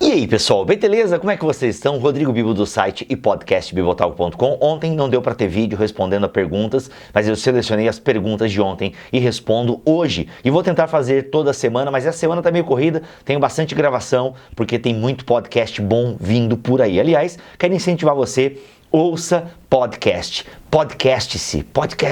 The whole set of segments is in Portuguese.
E aí pessoal, beleza? Como é que vocês estão? Rodrigo Bibo do site e podcast bibotalk.com. Ontem não deu para ter vídeo respondendo a perguntas, mas eu selecionei as perguntas de ontem e respondo hoje. E vou tentar fazer toda semana, mas essa semana tá meio corrida, tenho bastante gravação, porque tem muito podcast bom vindo por aí. Aliás, quero incentivar você, ouça podcast, podcast-se,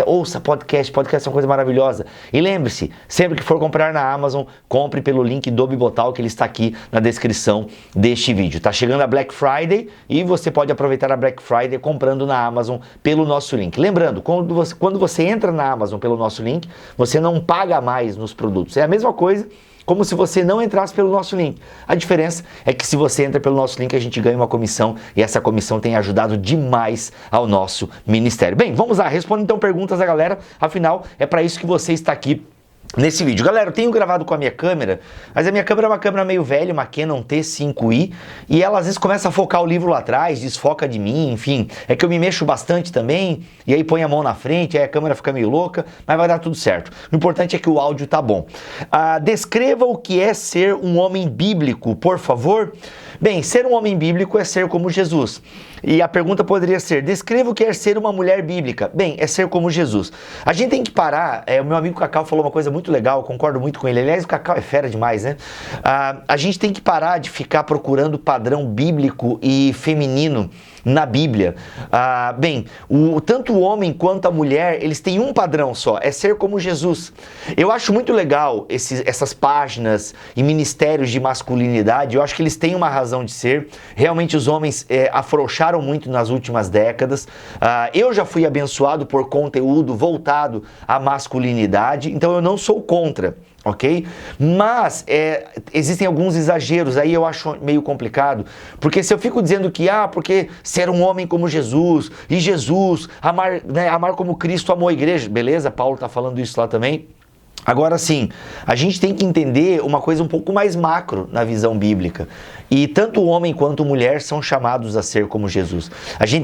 ouça podcast é uma coisa maravilhosa. E lembre-se, sempre que for comprar na Amazon, compre pelo link do Bibotalk, que ele está aqui na descrição deste vídeo. Tá chegando a Black Friday e você pode aproveitar a Black Friday comprando na Amazon pelo nosso link. Lembrando, quando você entra na Amazon pelo nosso link, você não paga mais nos produtos. É a mesma coisa como se você não entrasse pelo nosso link. A diferença é que se você entra pelo nosso link, a gente ganha uma comissão e essa comissão tem ajudado demais ao nosso ministério. Bem, vamos lá, responda então perguntas da galera, afinal é para isso que você está aqui nesse vídeo. Galera, eu tenho gravado com a minha câmera, mas a minha câmera é uma câmera meio velha, uma Canon T5i, e ela às vezes começa a focar o livro lá atrás, desfoca de mim, enfim, é que eu me mexo bastante também, e aí põe a mão na frente, aí a câmera fica meio louca, mas vai dar tudo certo. O importante é que o áudio tá bom. Descreva o que é ser um homem bíblico, por favor. Bem, ser um homem bíblico é ser como Jesus. E a pergunta poderia ser, descreva o que é ser uma mulher bíblica. Bem, é ser como Jesus. A gente tem que parar, o meu amigo Cacau falou uma coisa muito legal, concordo muito com ele. Aliás, o Cacau é fera demais, né? A gente tem que parar de ficar procurando padrão bíblico e feminino na Bíblia. Tanto o homem quanto a mulher, eles têm um padrão só, é ser como Jesus. Eu acho muito legal essas páginas e ministérios de masculinidade, eu acho que eles têm uma razão de ser. Realmente os homens afrouxaram muito nas últimas décadas. Eu já fui abençoado por conteúdo voltado à masculinidade, então eu não sou contra. Ok? Mas existem alguns exageros, aí eu acho meio complicado, porque se eu fico dizendo que, porque ser um homem como Jesus, e Jesus, amar como Cristo amou a igreja, beleza, Paulo está falando isso lá também. Agora sim, a gente tem que entender uma coisa um pouco mais macro na visão bíblica. E tanto o homem quanto a mulher são chamados a ser como Jesus. A gente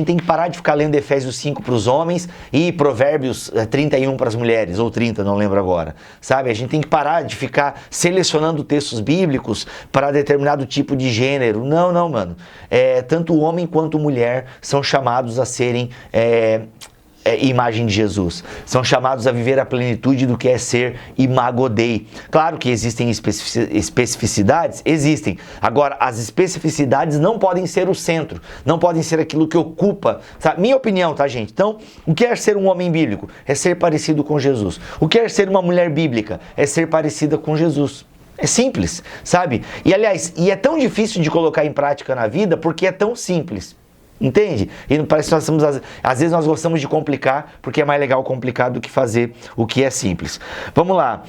tem que parar de ficar lendo Efésios 5 para os homens e Provérbios 31 para as mulheres, ou 30, não lembro agora. Sabe? A gente tem que parar de ficar selecionando textos bíblicos para determinado tipo de gênero. Não, mano. Tanto o homem quanto a mulher são chamados a serem imagem de Jesus. São chamados a viver a plenitude do que é ser imago Dei. Claro que existem especificidades, existem. Agora, as especificidades não podem ser o centro, não podem ser aquilo que ocupa, sabe? Minha opinião, tá, gente? Então, o que é ser um homem bíblico? É ser parecido com Jesus. O que é ser uma mulher bíblica? É ser parecida com Jesus. É simples, sabe? E aliás, é tão difícil de colocar em prática na vida porque é tão simples. Entende? E parece que às vezes nós gostamos de complicar, porque é mais legal complicar do que fazer o que é simples. Vamos lá.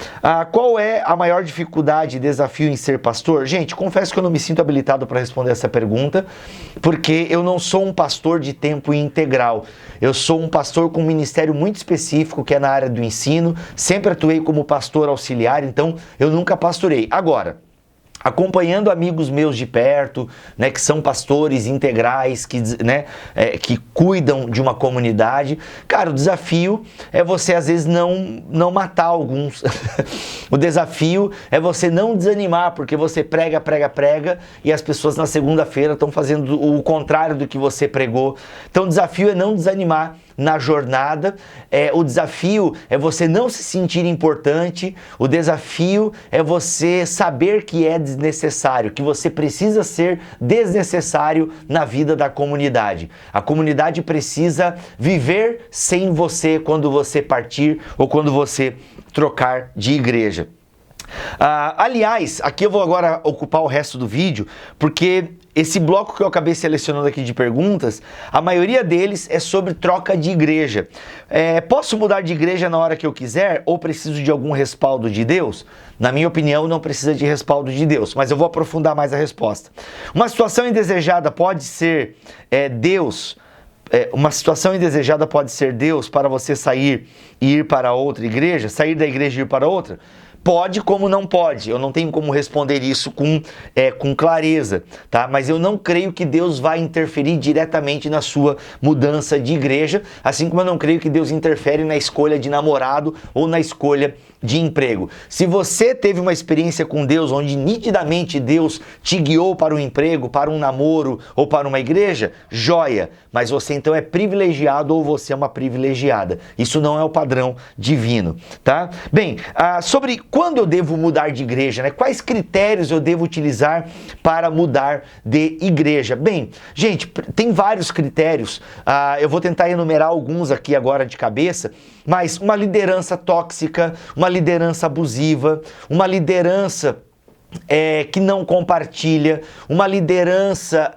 Qual é a maior dificuldade e desafio em ser pastor? Gente, confesso que eu não me sinto habilitado para responder essa pergunta, porque eu não sou um pastor de tempo integral. Eu sou um pastor com um ministério muito específico, que é na área do ensino. Sempre atuei como pastor auxiliar, então eu nunca pastorei. Agora, acompanhando amigos meus de perto, né, que são pastores integrais, que cuidam de uma comunidade, cara, o desafio é você às vezes não matar alguns. O desafio é você não desanimar, porque você prega e as pessoas na segunda-feira estão fazendo o contrário do que você pregou. Então o desafio é não desanimar na jornada, o desafio é você não se sentir importante, o desafio é você saber que é desnecessário, que você precisa ser desnecessário na vida da comunidade. A comunidade precisa viver sem você quando você partir ou quando você trocar de igreja. Aliás, aqui eu vou agora ocupar o resto do vídeo, porque esse bloco que eu acabei selecionando aqui de perguntas, a maioria deles é sobre troca de igreja. Posso mudar de igreja na hora que eu quiser ou preciso de algum respaldo de Deus? Na minha opinião, não precisa de respaldo de Deus, mas eu vou aprofundar mais a resposta. Uma situação indesejada pode ser Deus... uma situação indesejada pode ser Deus para você sair e ir para outra igreja, sair da igreja e ir para outra? Pode como não pode, eu não tenho como responder isso com clareza, tá? Mas eu não creio que Deus vai interferir diretamente na sua mudança de igreja, assim como eu não creio que Deus interfere na escolha de namorado ou na escolha de emprego. Se você teve uma experiência com Deus onde nitidamente Deus te guiou para um emprego, para um namoro ou para uma igreja, joia, mas você então é privilegiado ou você é uma privilegiada. Isso não é o padrão divino, tá? Bem, sobre quando eu devo mudar de igreja, né? Quais critérios eu devo utilizar para mudar de igreja? Bem, gente, tem vários critérios, eu vou tentar enumerar alguns aqui agora de cabeça, mas uma liderança tóxica, uma liderança abusiva, uma liderança que não compartilha, uma liderança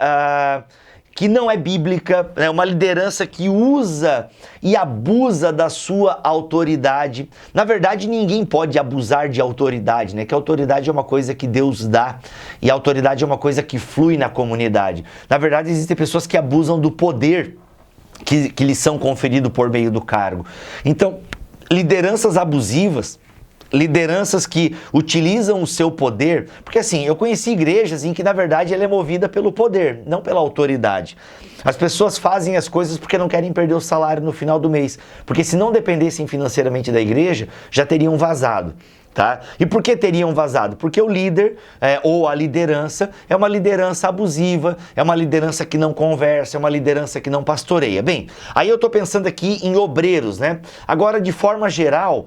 que não é bíblica, né? Uma liderança que usa e abusa da sua autoridade. Na verdade, ninguém pode abusar de autoridade, né? Que a autoridade é uma coisa que Deus dá e a autoridade é uma coisa que flui na comunidade. Na verdade, existem pessoas que abusam do poder que lhes são conferidos por meio do cargo. Então, lideranças abusivas, lideranças que utilizam o seu poder, porque assim, eu conheci igrejas em que na verdade ela é movida pelo poder, não pela autoridade. As pessoas fazem as coisas porque não querem perder o salário no final do mês, porque se não dependessem financeiramente da igreja, já teriam vazado. Tá? E por que teriam vazado? Porque o líder ou a liderança é uma liderança abusiva, é uma liderança que não conversa, é uma liderança que não pastoreia. Bem, aí eu estou pensando aqui em obreiros, né? Agora, de forma geral,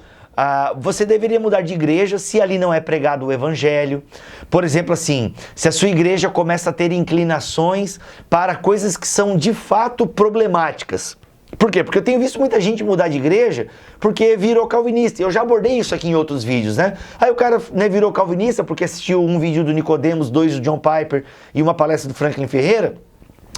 você deveria mudar de igreja se ali não é pregado o evangelho. Por exemplo, assim, se a sua igreja começa a ter inclinações para coisas que são de fato problemáticas. Por quê? Porque eu tenho visto muita gente mudar de igreja porque virou calvinista. Eu já abordei isso aqui em outros vídeos, né? Aí o cara, né, virou calvinista porque assistiu um vídeo do Nicodemos, 2 do John Piper e uma palestra do Franklin Ferreira.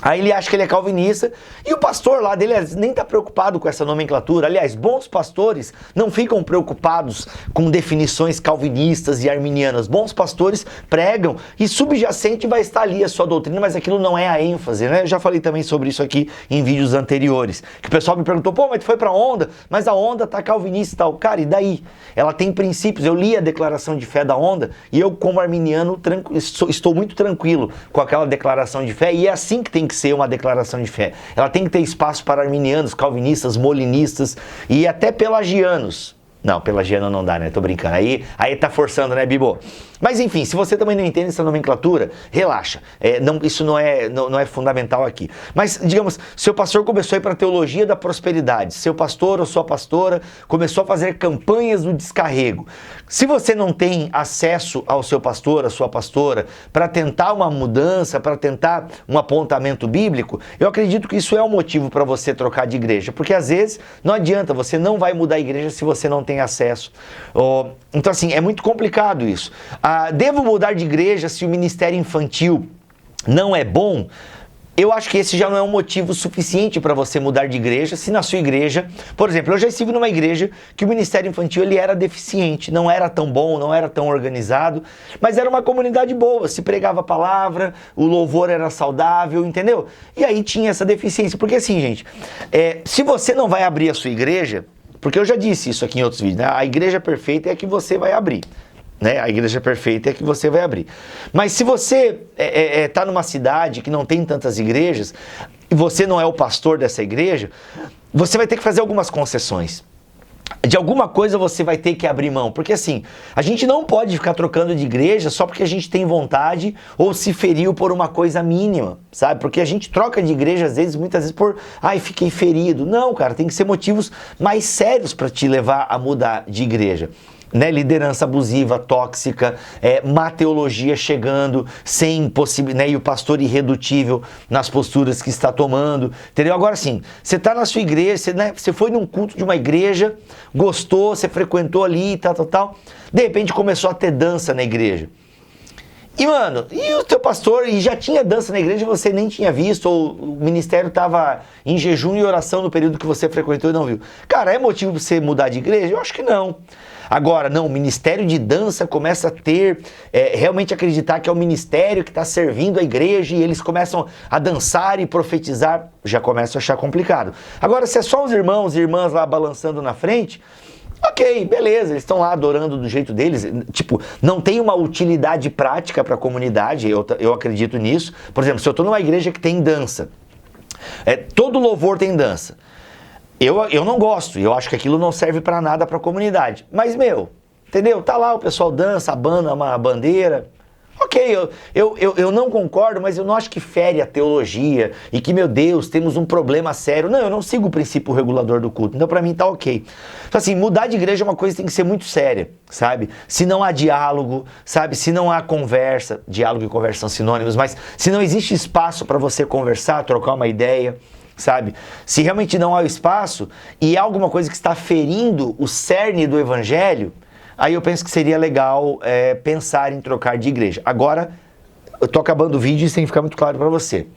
Aí ele acha que ele é calvinista e o pastor lá dele nem está preocupado com essa nomenclatura. Aliás, bons pastores não ficam preocupados com definições calvinistas e arminianas. Bons pastores pregam e subjacente vai estar ali a sua doutrina, mas aquilo não é a ênfase, né? Eu já falei também sobre isso aqui em vídeos anteriores. Que o pessoal me perguntou, pô, mas tu foi pra onda? Mas a onda tá calvinista e tal. Cara, e daí? Ela tem princípios. Eu li a declaração de fé da onda e eu, como arminiano, estou muito tranquilo com aquela declaração de fé e é assim que tem que ser uma declaração de fé. Ela tem que ter espaço para arminianos, calvinistas, molinistas e até pelagianos. Não, pelagiano não dá, né? Tô brincando. Aí tá forçando, né, Bibo? Mas enfim, se você também não entende essa nomenclatura, relaxa. Isso não é fundamental aqui. Mas, digamos, seu pastor começou a ir para a teologia da prosperidade. Seu pastor ou sua pastora começou a fazer campanhas do descarrego. Se você não tem acesso ao seu pastor, à sua pastora, para tentar uma mudança, para tentar um apontamento bíblico, eu acredito que isso é um motivo para você trocar de igreja. Porque às vezes não adianta, você não vai mudar a igreja se você não tem acesso. Então, assim, é muito complicado isso. Devo mudar de igreja se o ministério infantil não é bom? Eu acho que esse já não é um motivo suficiente para você mudar de igreja, se na sua igreja, por exemplo, eu já estive numa igreja que o ministério infantil ele era deficiente, não era tão bom, não era tão organizado, mas era uma comunidade boa, se pregava a palavra, o louvor era saudável, entendeu? E aí tinha essa deficiência, porque assim, gente, se você não vai abrir a sua igreja, porque eu já disse isso aqui em outros vídeos, né? A igreja perfeita é a que você vai abrir. Né? A igreja perfeita é que você vai abrir. Mas se você está numa cidade que não tem tantas igrejas e você não é o pastor dessa igreja, você vai ter que fazer algumas concessões. De alguma coisa você vai ter que abrir mão, porque assim, a gente não pode ficar trocando de igreja só porque a gente tem vontade ou se feriu por uma coisa mínima, sabe? Porque a gente troca de igreja muitas vezes por, fiquei ferido. Não, cara, tem que ser motivos mais sérios para te levar a mudar de igreja. Né, liderança abusiva, tóxica, má teologia chegando, sem possibilidade, né, e o pastor irredutível nas posturas que está tomando, entendeu? Agora sim, você está na sua igreja, você foi num culto de uma igreja, gostou, você frequentou ali, tal, de repente começou a ter dança na igreja. E mano, e o teu pastor, e já tinha dança na igreja e você nem tinha visto, ou o ministério estava em jejum e oração no período que você frequentou e não viu. Cara, é motivo para você mudar de igreja? Eu acho que não. Agora, não, o ministério de dança começa a ter, realmente acreditar que é o ministério que está servindo a igreja e eles começam a dançar e profetizar, já começa a achar complicado. Agora, se é só os irmãos e irmãs lá balançando na frente, Ok, beleza, eles estão lá adorando do jeito deles, tipo, não tem uma utilidade prática para a comunidade, eu acredito nisso. Por exemplo, se eu estou numa igreja que tem dança, todo louvor tem dança, eu não gosto, eu acho que aquilo não serve para nada para a comunidade, mas entendeu? Tá lá, o pessoal dança, abana uma bandeira. Ok, eu não concordo, mas eu não acho que fere a teologia e que, meu Deus, temos um problema sério. Não, eu não sigo o princípio regulador do culto, então pra mim tá ok. Então assim, mudar de igreja é uma coisa que tem que ser muito séria, sabe? Se não há diálogo, sabe? Se não há conversa, diálogo e conversa são sinônimos, mas se não existe espaço para você conversar, trocar uma ideia, sabe? Se realmente não há espaço e há alguma coisa que está ferindo o cerne do evangelho, aí eu penso que seria legal pensar em trocar de igreja. Agora, eu tô acabando o vídeo e isso tem que ficar muito claro para você.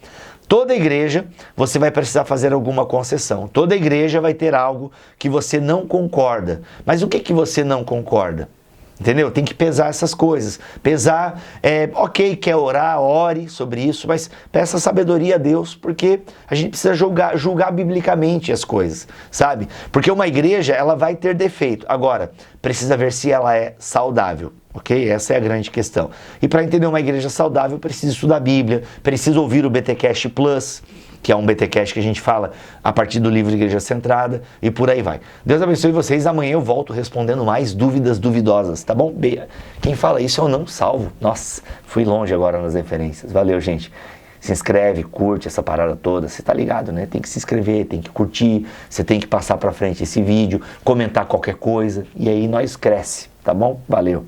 Toda igreja, você vai precisar fazer alguma concessão. Toda igreja vai ter algo que você não concorda. Mas o que você não concorda? Entendeu? Tem que pesar essas coisas. Pesar, ok, quer orar, ore sobre isso, mas peça sabedoria a Deus, porque a gente precisa julgar biblicamente as coisas, sabe? Porque uma igreja, ela vai ter defeito. Agora, precisa ver se ela é saudável, ok? Essa é a grande questão. E para entender uma igreja saudável, precisa estudar a Bíblia, precisa ouvir o BTcast Plus, que é um BTcast que a gente fala a partir do livro de Igreja Centrada e por aí vai. Deus abençoe vocês. Amanhã eu volto respondendo mais dúvidas duvidosas, tá bom? Quem fala isso eu não salvo. Nossa, fui longe agora nas referências. Valeu, gente. Se inscreve, curte essa parada toda. Você tá ligado, né? Tem que se inscrever, tem que curtir, você tem que passar pra frente esse vídeo, comentar qualquer coisa e aí nós cresce, tá bom? Valeu.